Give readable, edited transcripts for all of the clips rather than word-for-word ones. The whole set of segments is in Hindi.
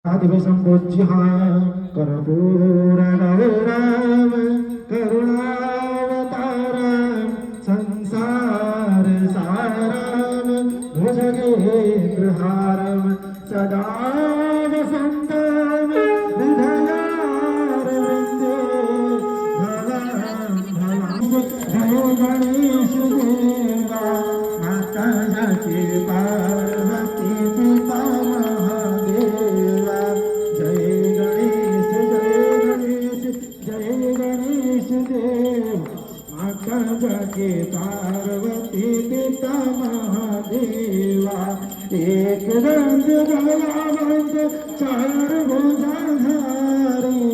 दिवसंपूज्य कर्पूरगौरव करुणावतारं संसार सारं भुजगेन्द्रहारं सदा वसन्तं हृदयारविन्दे भवं भवं जय गणेश देवा माता जगती पार्वती पिता महादेवा जय गणेश देव माता जगती पार्वती पिता महादेवा एक दंत गलावंत चार भुजाधारी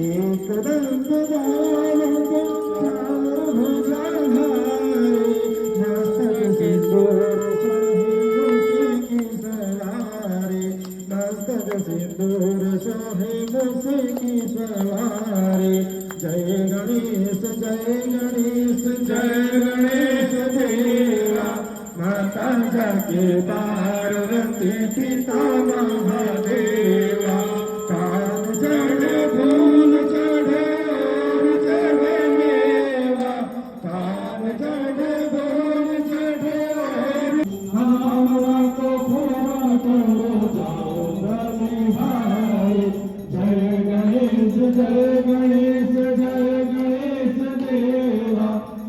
एक दंत गलावंत चार भुजाधारी मस्तक सिंदूर सोहे की सवारी मस्तक सिंदूर सोहे की सवारी जय गणेश देवा माता जाके पार्वती पिता महादेवा कान चढ़े फूल चढ़े और चढ़े मेवा कान चढ़े फूल चढ़े और हमारा को पूरा करो जाओ रवि भाई जय गणेश देवा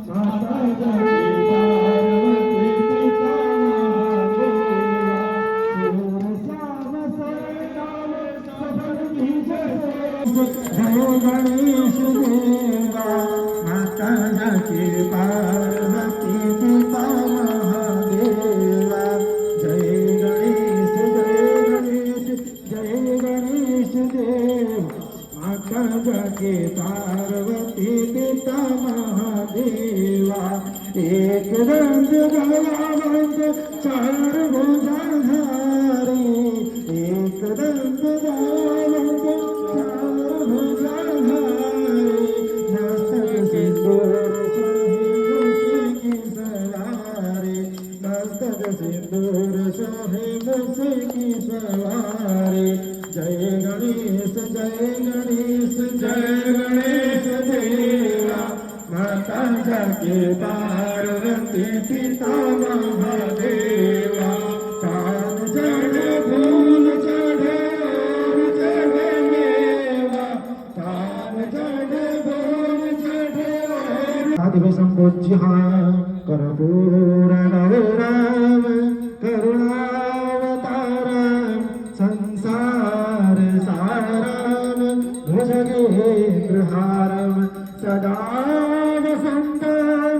माता जाके जय गणेश देवा माता जगती पार्वती पिता महादेवा जय गणेश देव माता जगती पार्वती पिता महादेवा एक दंत गलावंत चार भुजाधारी एक दंत गलावंत सिंदूर सोहे की सवारी जय गणेश देवा माता जाके पार्वती पिता महादेवा कान चढ़े फूल चढ़े और चढ़े मेवा कान चढ़े फूल चढ़े और दिवसंपूज्य कर्पूरगौरव करुणावतारं संसार सारं भुजगेन्द्रहारं सदा वसन्तं